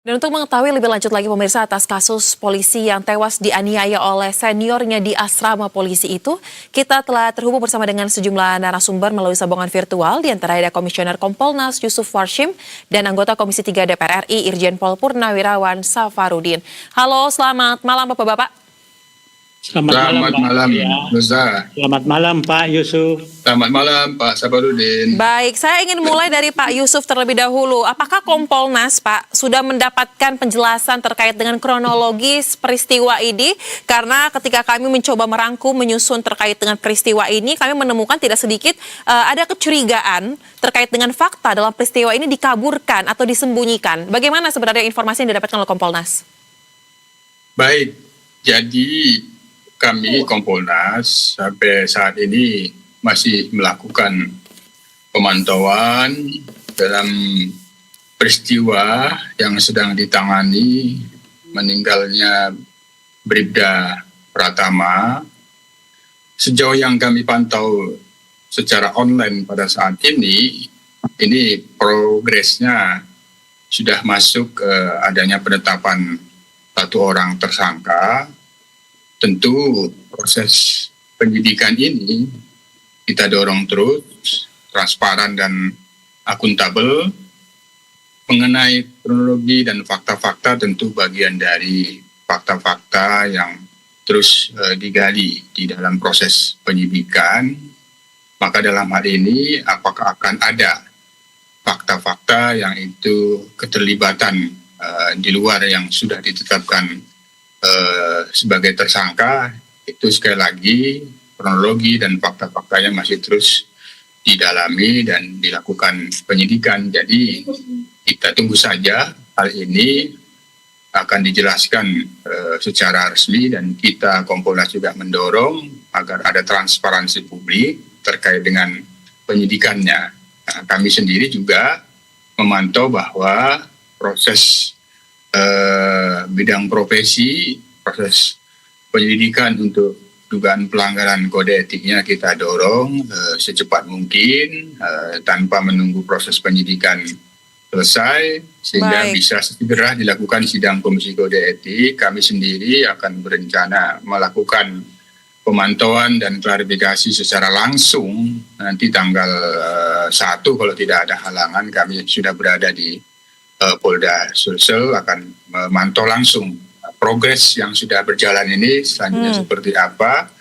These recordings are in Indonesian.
Dan untuk mengetahui lebih lanjut lagi pemirsa atas kasus polisi yang tewas dianiaya oleh seniornya di asrama polisi itu, kita telah terhubung bersama dengan sejumlah narasumber melalui sambungan virtual, di antara ada Komisioner Kompolnas Yusuf Warshim dan anggota Komisi 3 DPR RI Irjen Pol Purnawirawan Safarudin. Halo, selamat malam Bapak-Bapak. Selamat malam, Nusa. Selamat malam, Pak Yusuf. Selamat malam, Pak Safarudin. Baik, saya ingin mulai dari Pak Yusuf terlebih dahulu. Apakah Kompolnas, Pak, sudah mendapatkan penjelasan terkait dengan kronologis peristiwa ini? Karena ketika kami mencoba merangkum, menyusun terkait dengan peristiwa ini, kami menemukan tidak sedikit ada kecurigaan terkait dengan fakta dalam peristiwa ini dikaburkan atau disembunyikan. Bagaimana sebenarnya informasi yang didapatkan oleh Kompolnas? Baik, jadi kami Kompolnas sampai saat ini masih melakukan pemantauan dalam peristiwa yang sedang ditangani meninggalnya Bribda Pratama. Sejauh yang kami pantau secara online pada saat ini progresnya sudah masuk adanya penetapan satu orang tersangka. Tentu proses penyidikan ini kita dorong terus, transparan dan akuntabel. Mengenai kronologi dan fakta-fakta tentu bagian dari fakta-fakta yang terus digali di dalam proses penyidikan. Maka dalam hal ini apakah akan ada fakta-fakta yang itu keterlibatan di luar yang sudah ditetapkan sebagai tersangka, itu sekali lagi kronologi dan fakta-faktanya masih terus didalami dan dilakukan penyidikan. Jadi kita tunggu saja hal ini akan dijelaskan secara resmi, dan kita Kompolnas juga mendorong agar ada transparansi publik terkait dengan penyidikannya. Nah, kami sendiri juga memantau bahwa proses bidang profesi, proses penyelidikan untuk dugaan pelanggaran kode etiknya kita dorong secepat mungkin tanpa menunggu proses penyidikan selesai, sehingga bisa segera dilakukan sidang Komisi Kode Etik. Kami sendiri akan berencana melakukan pemantauan dan klarifikasi secara langsung nanti tanggal 1, kalau tidak ada halangan. Kami sudah berada di Polda Sulsel, akan memantau langsung progres yang sudah berjalan ini selanjutnya seperti apa,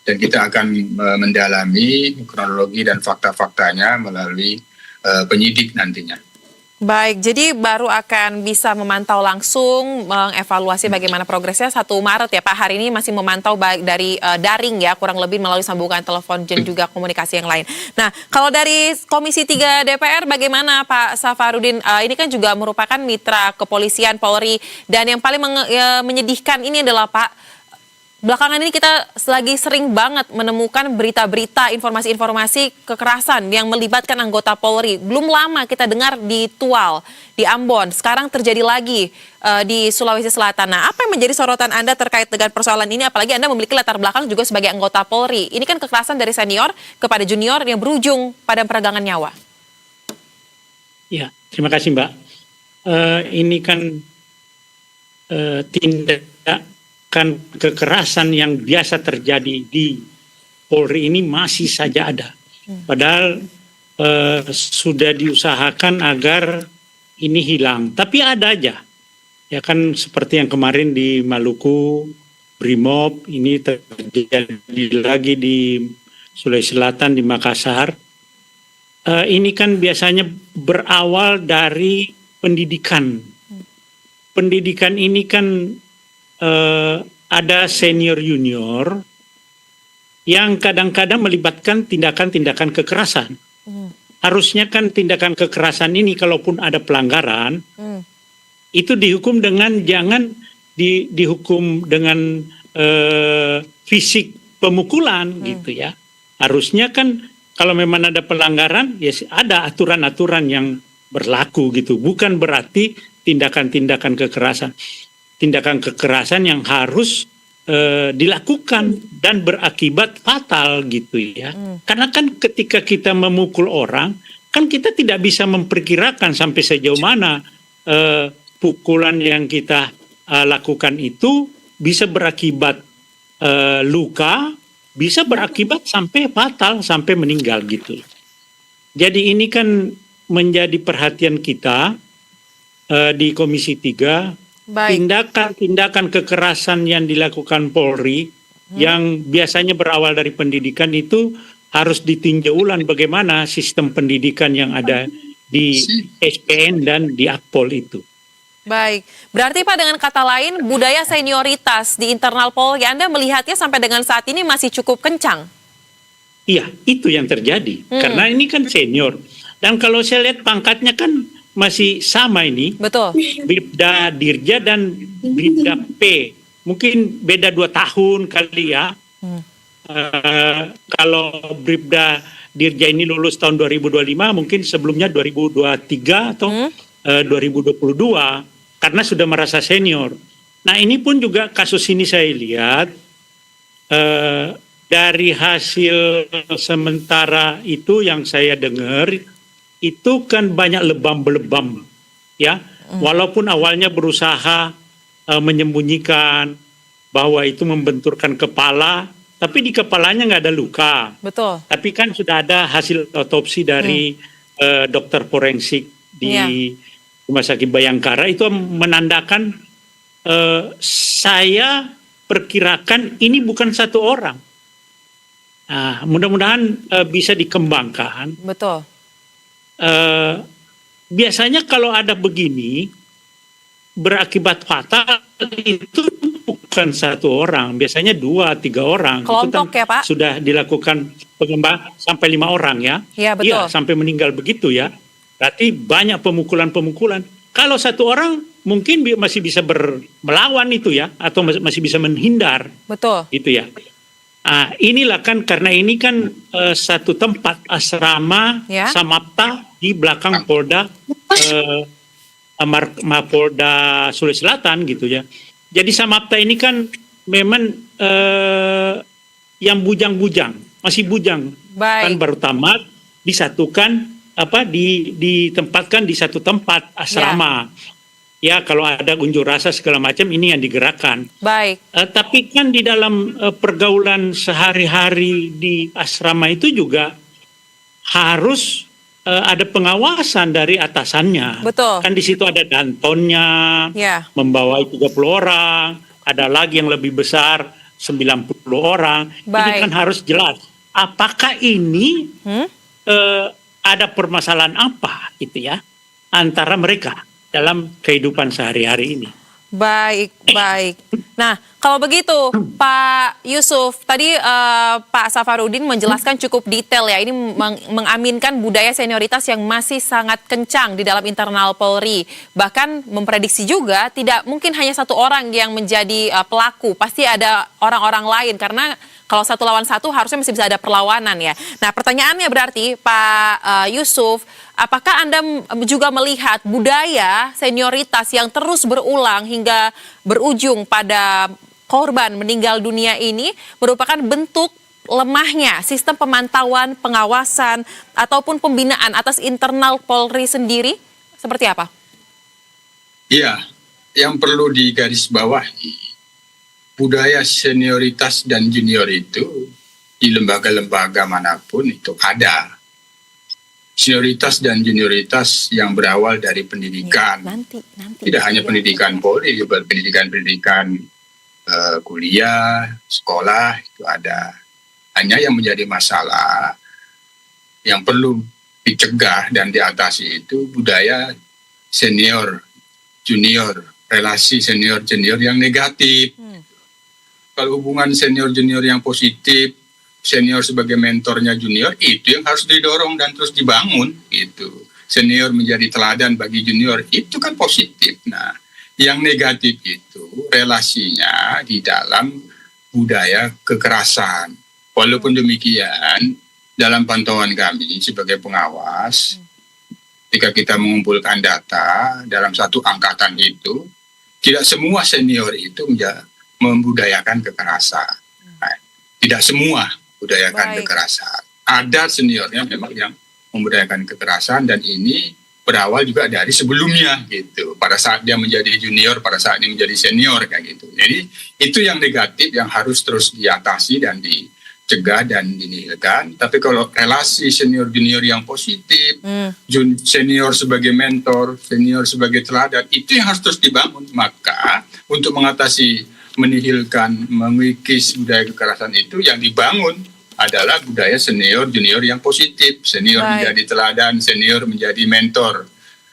dan kita akan mendalami kronologi dan fakta-faktanya melalui penyidik nantinya. Baik, jadi baru akan bisa memantau langsung, mengevaluasi bagaimana progresnya 1 Maret ya Pak. Hari ini masih memantau baik dari daring ya, kurang lebih melalui sambungan telepon dan juga komunikasi yang lain. Nah, kalau dari Komisi 3 DPR bagaimana Pak Safarudin? Ini kan juga merupakan mitra kepolisian Polri, dan yang paling menyedihkan ini adalah Pak, belakangan ini kita lagi sering banget menemukan berita-berita, informasi-informasi kekerasan yang melibatkan anggota Polri. Belum lama kita dengar di Tual, di Ambon, sekarang terjadi lagi di Sulawesi Selatan. Nah, apa yang menjadi sorotan Anda terkait dengan persoalan ini? Apalagi Anda memiliki latar belakang juga sebagai anggota Polri. Ini kan kekerasan dari senior kepada junior yang berujung pada peregangan nyawa. Ya, terima kasih Mbak. Ini kan tindakan kekerasan yang biasa terjadi di Polri ini masih saja ada. Padahal sudah diusahakan agar ini hilang. Tapi ada aja. Ya kan, seperti yang kemarin di Maluku, Brimob, ini terjadi lagi di Sulawesi Selatan, di Makassar. Ini kan biasanya berawal dari pendidikan. Pendidikan ini kan ada senior junior yang kadang-kadang melibatkan tindakan-tindakan kekerasan. Harusnya kan tindakan kekerasan ini kalaupun ada pelanggaran, itu dihukum dengan jangan dihukum dengan fisik pemukulan gitu ya. Harusnya kan kalau memang ada pelanggaran, ya ada aturan-aturan yang berlaku gitu. Bukan berarti tindakan-tindakan kekerasan yang harus dilakukan dan berakibat fatal gitu ya. Karena kan ketika kita memukul orang, kan kita tidak bisa memperkirakan sampai sejauh mana pukulan yang kita lakukan itu bisa berakibat luka, bisa berakibat sampai fatal, sampai meninggal gitu. Jadi ini kan menjadi perhatian kita di Komisi 3, Baik. tindakan-tindakan kekerasan yang dilakukan Polri yang biasanya berawal dari pendidikan itu harus ditinjau ulang bagaimana sistem pendidikan yang ada di SPN dan di Akpol itu. Baik, berarti Pak dengan kata lain budaya senioritas di internal Polri Anda melihatnya sampai dengan saat ini masih cukup kencang? Iya, itu yang terjadi. Karena ini kan senior. Dan kalau saya lihat pangkatnya kan masih sama ini. Betul. Bribda Dirja dan Bribda P. Mungkin beda 2 tahun kali ya. Kalau Bribda Dirja ini lulus tahun 2025, mungkin sebelumnya 2023 atau 2022. Karena sudah merasa senior. Nah ini pun juga kasus ini saya lihat dari hasil sementara itu yang saya dengar itu kan banyak lebam-lebam ya. Walaupun awalnya berusaha menyembunyikan bahwa itu membenturkan kepala, tapi di kepalanya nggak ada luka. Betul. Tapi kan sudah ada hasil otopsi dari dokter forensik di Rumah Sakit Bayangkara itu menandakan saya perkirakan ini bukan satu orang. Nah, mudah-mudahan bisa dikembangkan. Betul. Biasanya kalau ada begini berakibat fatal itu bukan satu orang, biasanya 2-3 orang. Kelompok itu ya Pak? Sudah dilakukan pengembangan sampai 5 orang ya. Iya betul. Iya sampai meninggal begitu ya. Berarti banyak pemukulan-pemukulan. Kalau satu orang mungkin masih bisa melawan itu ya, atau masih bisa menghindar. Betul. Gitu ya. Inilah kan karena ini kan satu tempat asrama Samapta di belakang Polda Mapolda Sulawesi Selatan gitu ya. Jadi Samapta ini kan memang yang bujang-bujang, masih bujang. Baik. Kan baru tamat disatukan ditempatkan di satu tempat asrama. Ya kalau ada unjuk rasa segala macam ini yang digerakkan. Baik. Tapi kan di dalam pergaulan sehari-hari di asrama itu juga harus ada pengawasan dari atasannya. Betul. Kan di situ ada dantonnya, membawai 30 orang, ada lagi yang lebih besar 90 orang. Ini kan harus jelas. Apakah ini ada permasalahan apa gitu ya antara mereka dalam kehidupan sehari-hari ini. Baik, baik. Nah, kalau begitu Pak Yusuf, tadi Pak Safarudin menjelaskan cukup detail ya, ini mengaminkan budaya senioritas yang masih sangat kencang di dalam internal Polri. Bahkan memprediksi juga tidak mungkin hanya satu orang yang menjadi pelaku, pasti ada orang-orang lain karena kalau 1 lawan 1 harusnya masih bisa ada perlawanan ya. Nah pertanyaannya berarti Pak Yusuf, apakah Anda juga melihat budaya senioritas yang terus berulang hingga berujung pada korban meninggal dunia ini merupakan bentuk lemahnya sistem pemantauan, pengawasan, ataupun pembinaan atas internal Polri sendiri? Seperti apa? Iya, yang perlu digarisbawahi, budaya senioritas dan junior itu di lembaga-lembaga manapun itu ada. Senioritas dan junioritas yang berawal dari pendidikan. Nanti. Tidak hanya pendidikan Polri, juga pendidikan kuliah, sekolah itu ada. Hanya yang menjadi masalah yang perlu dicegah dan diatasi itu budaya senior, junior, relasi senior junior yang negatif. Kalau hubungan senior junior yang positif, senior sebagai mentornya junior, itu yang harus didorong dan terus dibangun gitu. Senior menjadi teladan bagi junior, itu kan positif. Nah, yang negatif itu relasinya di dalam budaya kekerasan. Walaupun demikian, dalam pantauan kami sebagai pengawas, ketika kita mengumpulkan data dalam satu angkatan itu, tidak semua senior itu membudayakan kekerasan. Nah, tidak semua budayakan kekerasan. Ada seniornya memang yang membudayakan kekerasan dan ini berawal juga dari sebelumnya gitu. Pada saat dia menjadi junior, pada saat dia menjadi senior kayak gitu. Jadi itu yang negatif yang harus terus diatasi dan dicegah dan dinihilkan. Tapi kalau relasi senior junior yang positif, senior sebagai mentor, senior sebagai teladan, itu yang harus terus dibangun. Maka untuk mengatasi menihilkan, mengikis budaya kekerasan itu yang dibangun adalah budaya senior junior yang positif. Senior menjadi teladan, senior menjadi mentor.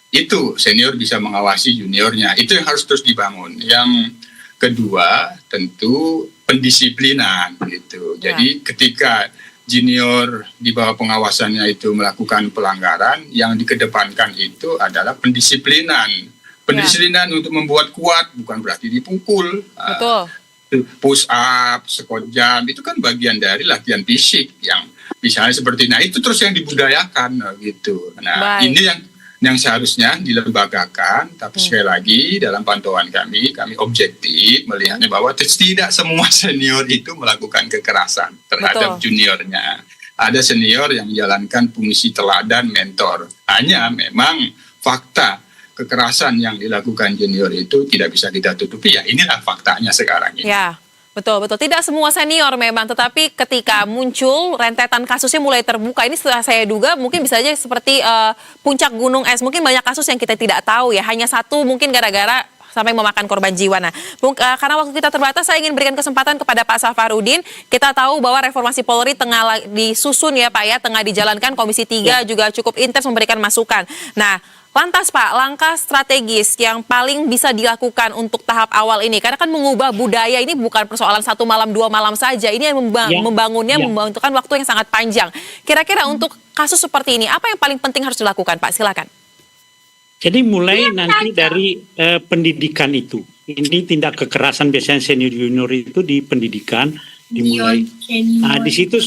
Itu senior bisa mengawasi juniornya. Itu yang harus terus dibangun. Yang kedua tentu pendisiplinan gitu. Jadi ketika junior di bawah pengawasannya itu melakukan pelanggaran, yang dikedepankan itu adalah pendisiplinan. Pendisiplinan untuk membuat kuat bukan berarti dipukul. Betul. Push up, squat jump, itu kan bagian dari latihan fisik yang misalnya seperti, nah itu terus yang dibudayakan gitu. Nah ini yang seharusnya dilembagakan, tapi sekali lagi dalam pantauan kami objektif melihatnya bahwa tidak semua senior itu melakukan kekerasan terhadap juniornya. Ada senior yang menjalankan fungsi teladan mentor. Hanya memang fakta kekerasan yang dilakukan junior itu tidak bisa kita tutupi, ya inilah faktanya sekarang ini. Ya, betul. Tidak semua senior memang, tetapi ketika muncul rentetan kasusnya mulai terbuka, ini setelah saya duga mungkin bisa aja seperti puncak gunung es, mungkin banyak kasus yang kita tidak tahu ya, hanya satu mungkin gara-gara sampai memakan korban jiwa. Nah, karena waktu kita terbatas, saya ingin berikan kesempatan kepada Pak Safarudin. Kita tahu bahwa reformasi Polri tengah disusun ya Pak ya, tengah dijalankan, Komisi 3 juga cukup intens memberikan masukan. Nah, lantas Pak, langkah strategis yang paling bisa dilakukan untuk tahap awal ini, karena kan mengubah budaya ini bukan persoalan 1 malam 2 malam saja, ini yang membangunnya membutuhkan waktu yang sangat panjang. Kira-kira untuk kasus seperti ini, apa yang paling penting harus dilakukan Pak? Silakan. Jadi mulai nanti dari pendidikan itu, ini tindak kekerasan biasanya senior junior itu di pendidikan dimulai. Nah, di situ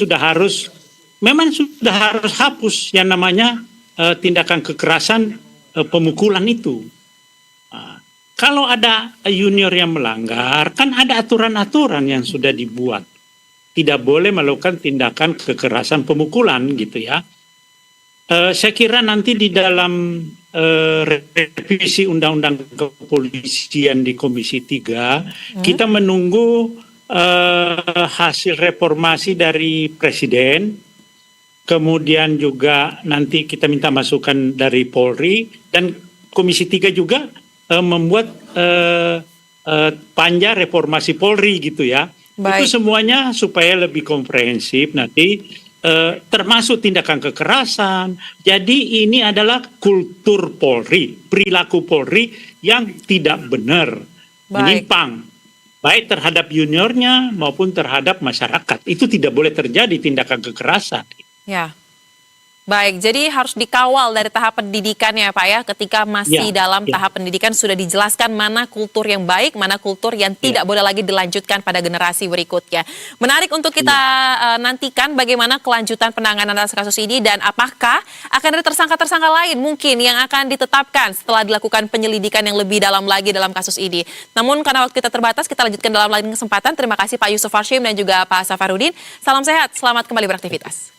memang sudah harus hapus yang namanya tindakan kekerasan pemukulan itu. Kalau ada junior yang melanggar, kan ada aturan-aturan yang sudah dibuat. Tidak boleh melakukan tindakan kekerasan pemukulan gitu ya. Saya kira nanti di dalam revisi Undang-Undang Kepolisian di Komisi 3, kita menunggu hasil reformasi dari Presiden. Kemudian juga nanti kita minta masukan dari Polri, dan Komisi 3 juga membuat panja reformasi Polri gitu ya. Itu semuanya supaya lebih komprehensif nanti, termasuk tindakan kekerasan. Jadi ini adalah kultur Polri, perilaku Polri yang tidak benar, menyimpang, baik terhadap juniornya maupun terhadap masyarakat. Itu tidak boleh terjadi tindakan kekerasan. Ya, baik. Jadi harus dikawal dari tahap pendidikan ya Pak ya. Ketika masih dalam tahap pendidikan sudah dijelaskan mana kultur yang baik, mana kultur yang tidak boleh lagi dilanjutkan pada generasi berikutnya. Menarik untuk kita nantikan bagaimana kelanjutan penanganan atas kasus ini, dan apakah akan ada tersangka-tersangka lain mungkin yang akan ditetapkan setelah dilakukan penyelidikan yang lebih dalam lagi dalam kasus ini. Namun karena waktu kita terbatas, kita lanjutkan dalam lain kesempatan. Terima kasih Pak Yusuf Hashim dan juga Pak Safarudin. Salam sehat, selamat kembali beraktivitas.